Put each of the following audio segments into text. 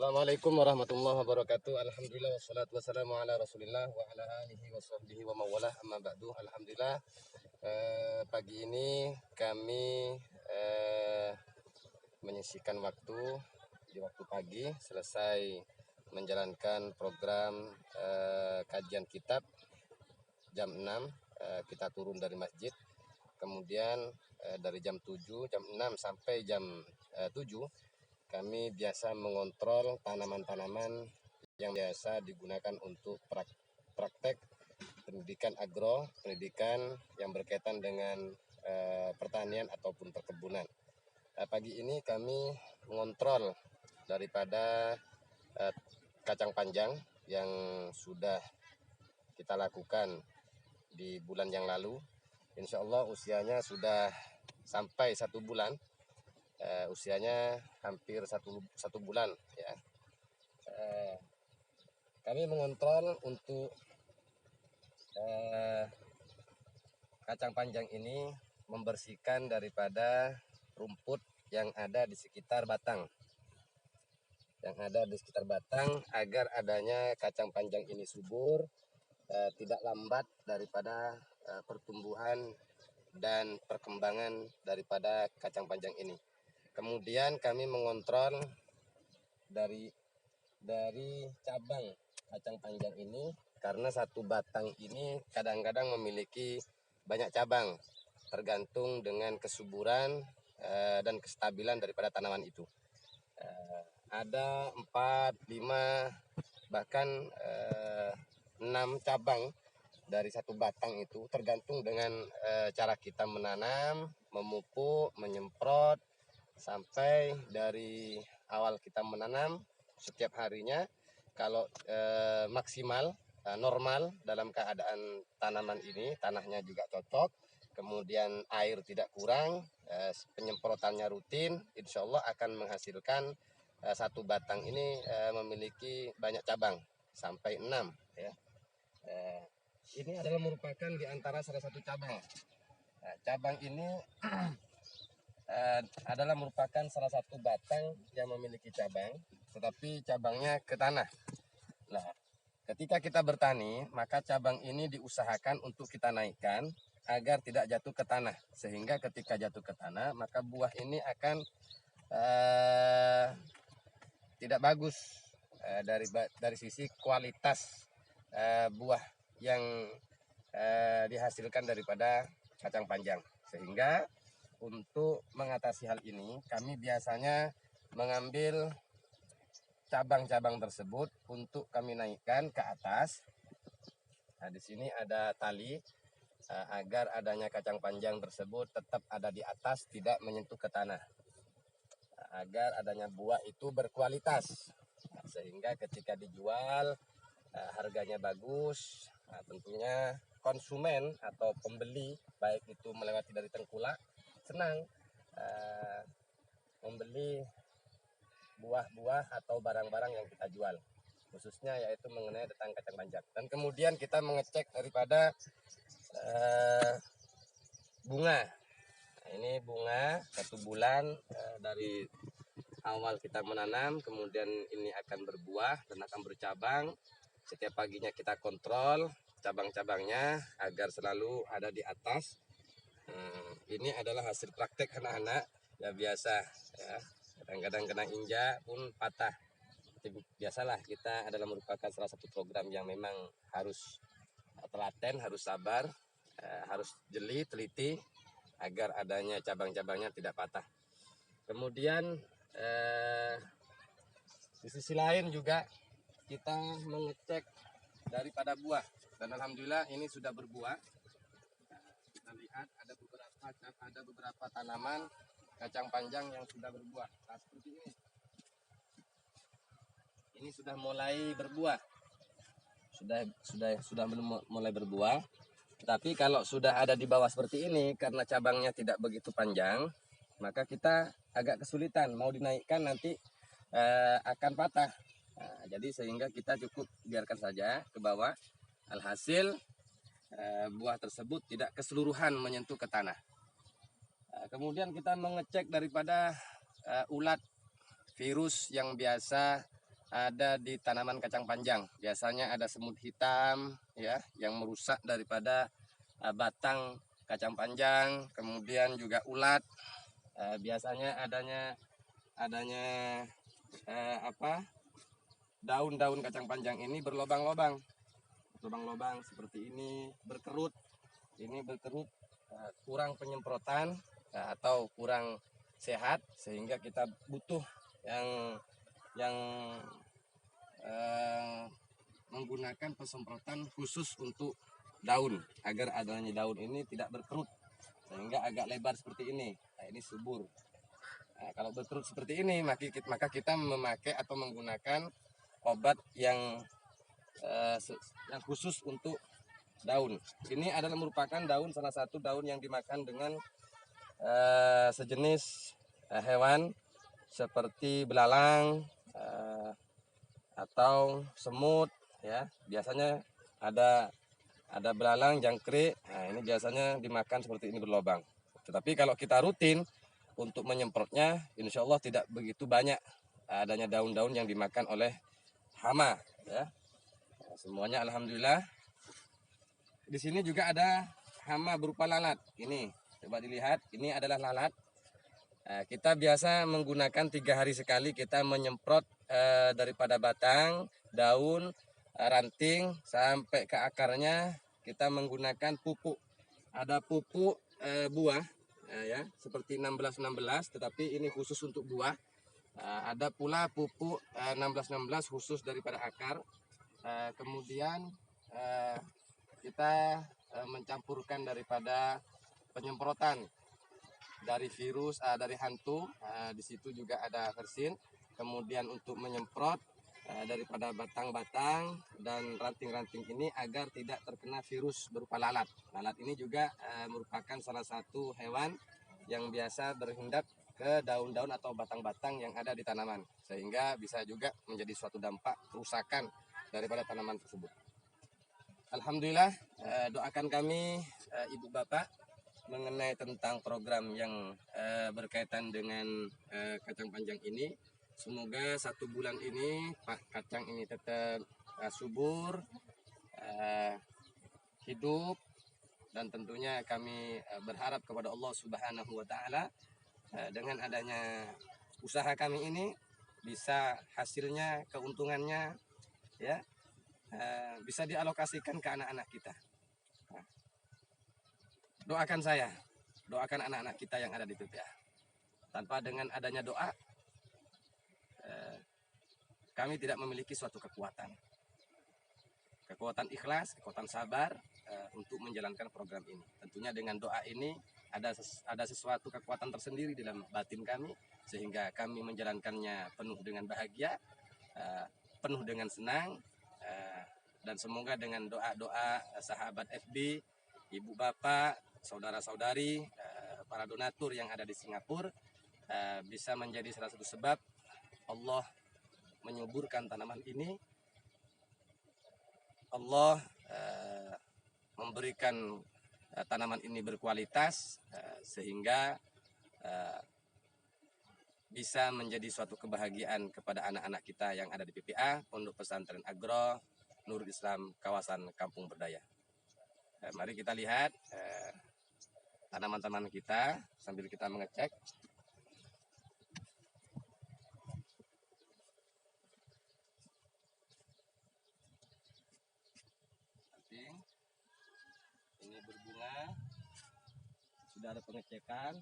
Assalamualaikum warahmatullahi wabarakatuh. Alhamdulillah wassalatu wassalamu ala Rasulillah wa ala alihi wa sahbihi wa mawalah amma ba'du. Alhamdulillah pagi ini kami menyisihkan waktu di waktu pagi selesai menjalankan program kajian kitab jam 6 kita turun dari masjid. Kemudian dari jam 7, jam 6 sampai jam 7 kami biasa mengontrol tanaman-tanaman yang biasa digunakan untuk praktek pendidikan agro, pendidikan yang berkaitan dengan pertanian ataupun perkebunan. Pagi ini kami mengontrol daripada kacang panjang yang sudah kita lakukan di bulan yang lalu. Insya Allah usianya sudah sampai 1 bulan. Usianya hampir satu bulan ya. Kami mengontrol untuk kacang panjang ini membersihkan daripada rumput yang ada di sekitar batang. Agar adanya kacang panjang ini subur, tidak lambat daripada pertumbuhan dan perkembangan daripada kacang panjang ini. Kemudian kami mengontrol dari cabang kacang panjang ini, karena satu batang ini kadang-kadang memiliki banyak cabang, tergantung dengan kesuburan dan kestabilan daripada tanaman itu. Ada 4, 5, bahkan 6 cabang dari satu batang itu, tergantung dengan cara kita menanam, memupuk, menyemprot, sampai dari awal kita menanam setiap harinya. Kalau maksimal normal dalam keadaan tanaman ini, tanahnya juga cocok, kemudian air tidak kurang, penyemprotannya rutin, insya Allah akan menghasilkan satu batang ini memiliki banyak cabang sampai 6 ya. Ini adalah merupakan di antara salah satu cabang. Cabang ini adalah merupakan salah satu batang yang memiliki cabang, tetapi cabangnya ke tanah. Nah, ketika kita bertani, maka cabang ini diusahakan untuk kita naikkan agar tidak jatuh ke tanah, sehingga ketika jatuh ke tanah maka buah ini akan tidak bagus dari sisi kualitas buah yang dihasilkan daripada kacang panjang. Sehingga untuk mengatasi hal ini, kami biasanya mengambil cabang-cabang tersebut untuk kami naikkan ke atas. Nah, di sini ada tali agar adanya kacang panjang tersebut tetap ada di atas, tidak menyentuh ke tanah, agar adanya buah itu berkualitas. Nah, sehingga ketika dijual harganya bagus. Nah, tentunya konsumen atau pembeli, baik itu melewati dari Tengkulak, senang membeli buah-buah atau barang-barang yang kita jual, khususnya yaitu mengenai tentang kacang panjang. Dan kemudian kita mengecek daripada bunga. Nah, ini bunga 1 bulan dari awal kita menanam, kemudian ini akan berbuah dan akan bercabang. Setiap paginya kita kontrol cabang-cabangnya agar selalu ada di atas. Ini adalah hasil praktek anak-anak ya, biasa ya, kadang-kadang kena injak pun patah. Biasalah, kita adalah merupakan salah satu program yang memang harus telaten, harus sabar, harus jeli, teliti agar adanya cabang-cabangnya tidak patah. Kemudian di sisi lain juga kita mengecek daripada buah, dan alhamdulillah ini sudah berbuah. Kita lihat ada beberapa tanaman kacang panjang yang sudah berbuah. Nah, seperti ini. Ini sudah mulai berbuah. Sudah mulai berbuah. Tapi kalau sudah ada di bawah seperti ini, karena cabangnya tidak begitu panjang, maka kita agak kesulitan mau dinaikkan, nanti akan patah. Nah, jadi sehingga kita cukup biarkan saja ke bawah. Alhasil buah tersebut tidak keseluruhan menyentuh ke tanah. Kemudian kita mengecek daripada ulat virus yang biasa ada di tanaman kacang panjang. Biasanya ada semut hitam ya yang merusak daripada batang kacang panjang, kemudian juga ulat. Biasanya adanya daun-daun kacang panjang ini berlobang-lobang seperti ini, berkerut. Ini berkerut kurang penyemprotan atau kurang sehat, sehingga kita butuh yang menggunakan pesemprotan khusus untuk daun, agar adanya daun ini tidak berkerut sehingga agak lebar seperti ini. Nah, ini subur. Nah, kalau berkerut seperti ini maka kita memakai atau menggunakan obat yang khusus untuk daun. Ini adalah merupakan salah satu daun yang dimakan dengan sejenis hewan seperti belalang atau semut ya. Biasanya ada belalang, jangkrik. Nah, ini biasanya dimakan seperti ini berlobang. Tetapi kalau kita rutin untuk menyemprotnya, insya Allah tidak begitu banyak adanya daun-daun yang dimakan oleh hama ya. Nah, semuanya alhamdulillah. Di sini juga ada hama berupa lalat. Ini coba dilihat, ini adalah lalat. Kita biasa menggunakan 3 hari sekali kita menyemprot daripada batang, daun, ranting sampai ke akarnya. Kita menggunakan pupuk. Ada pupuk buah ya, seperti 1616, tetapi ini khusus untuk buah. Ada pula pupuk 1616 khusus daripada akar. Kemudian kita mencampurkan daripada penyemprotan dari virus, dari hantu. Di situ juga ada versin. Kemudian untuk menyemprot daripada batang-batang dan ranting-ranting ini agar tidak terkena virus berupa lalat. Lalat ini juga merupakan salah satu hewan yang biasa berhinggap ke daun-daun atau batang-batang yang ada di tanaman, sehingga bisa juga menjadi suatu dampak kerusakan daripada tanaman tersebut. Alhamdulillah, doakan kami ibu bapak mengenai tentang program yang berkaitan dengan kacang panjang ini. Semoga 1 bulan ini kacang ini tetap subur, hidup, dan tentunya kami berharap kepada Allah Subhanahu wa Ta'ala dengan adanya usaha kami ini bisa hasilnya, keuntungannya ya bisa dialokasikan ke anak-anak kita. Doakan saya, doakan anak-anak kita yang ada di PPA. Tanpa dengan adanya doa, kami tidak memiliki suatu kekuatan. Kekuatan ikhlas, kekuatan sabar untuk menjalankan program ini. Tentunya dengan doa ini ada sesuatu kekuatan tersendiri dalam batin kami, sehingga kami menjalankannya penuh dengan bahagia, penuh dengan senang, dan semoga dengan doa-doa sahabat FB, ibu bapak, saudara-saudari, para donatur yang ada di Singapura bisa menjadi salah satu sebab Allah menyuburkan tanaman ini. Allah memberikan tanaman ini berkualitas sehingga bisa menjadi suatu kebahagiaan kepada anak-anak kita yang ada di PPA, Pondok Pesantren Agro Nurul Islam, kawasan Kampung Berdaya. Mari kita lihat tanaman-tanaman kita sambil kita mengecek. Ini berbunga, sudah ada pengecekan.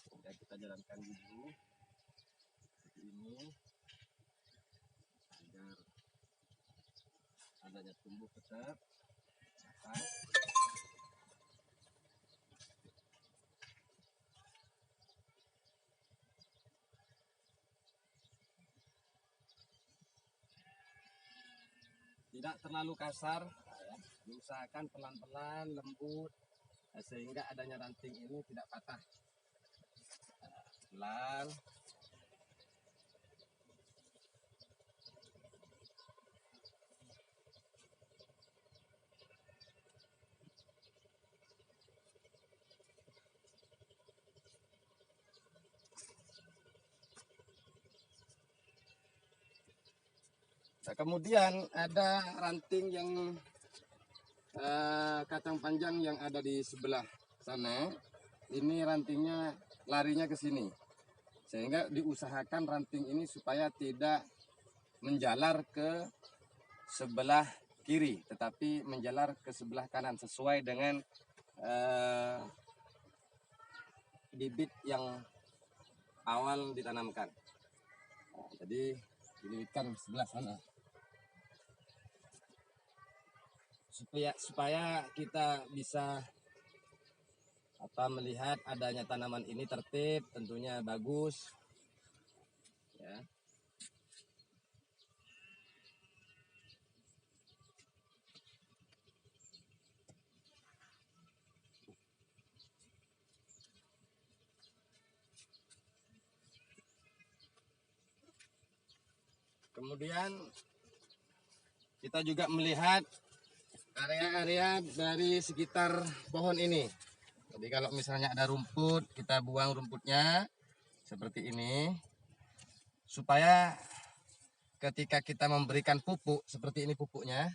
Sudah kita jalankan dulu seperti ini agar adanya tumbuh tetap. Tidak terlalu kasar, diusahakan pelan-pelan, lembut, sehingga adanya ranting ini tidak patah. Pelan. Nah, kemudian ada ranting yang kacang panjang yang ada di sebelah sana. Ini rantingnya larinya ke sini, sehingga diusahakan ranting ini supaya tidak menjalar ke sebelah kiri, tetapi menjalar ke sebelah kanan sesuai dengan bibit yang awal ditanamkan. Nah, jadi dililitkan sebelah sana supaya kita bisa melihat adanya tanaman ini tertib, tentunya bagus ya. Kemudian kita juga melihat area-area dari sekitar pohon ini. Jadi kalau misalnya ada rumput, kita buang rumputnya seperti ini, supaya ketika kita memberikan pupuk, seperti ini pupuknya.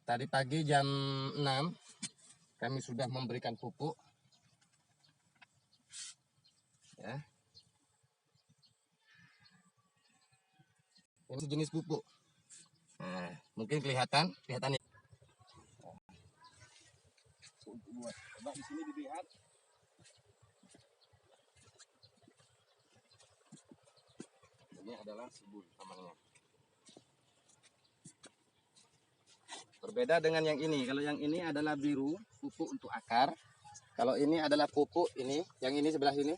Tadi pagi jam 6 kami sudah memberikan pupuk ya. Ini sejenis pupuk. Nah, mungkin kelihatan ya. Coba di sini dilihat. Ini adalah subur namanya. Berbeda dengan yang ini. Kalau yang ini adalah biru, pupuk untuk akar. Kalau ini adalah pupuk ini, yang ini sebelah sini.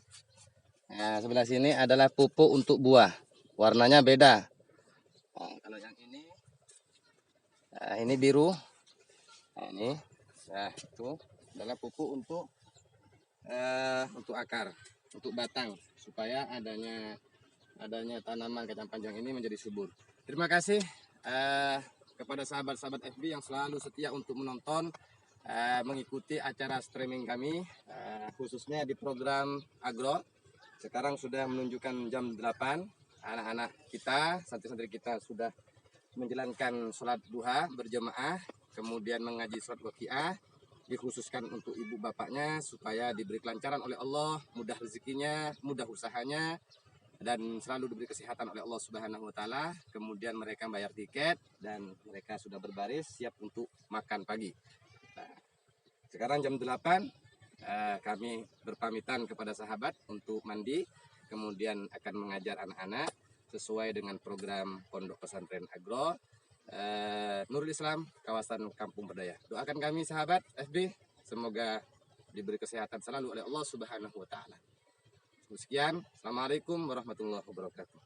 Nah, sebelah sini adalah pupuk untuk buah. Warnanya beda. Nah, kalau yang ini, nah, ini biru. Nah, ini, nah itu adalah pupuk untuk akar, untuk batang, supaya adanya tanaman kacang panjang ini menjadi subur. Terima kasih kepada sahabat-sahabat FB yang selalu setia untuk menonton, mengikuti acara streaming kami, khususnya di program Agro. Sekarang sudah menunjukkan jam 8, anak-anak kita, santri-santri kita sudah menjalankan sholat duha berjamaah, kemudian mengaji surat Waqiah, dikhususkan untuk ibu bapaknya supaya diberi kelancaran oleh Allah, mudah rezekinya, mudah usahanya, dan selalu diberi kesehatan oleh Allah Subhanahu wa taala. Kemudian mereka bayar tiket dan mereka sudah berbaris siap untuk makan pagi. Nah, sekarang jam 8, kami berpamitan kepada sahabat untuk mandi, kemudian akan mengajar anak-anak sesuai dengan program Pondok Pesantren Agro Nurul Islam, kawasan Kampung Berdaya. Doakan kami sahabat FB, semoga diberi kesehatan selalu oleh Allah Subhanahu wa taala. Sekian, Assalamualaikum warahmatullahi wabarakatuh.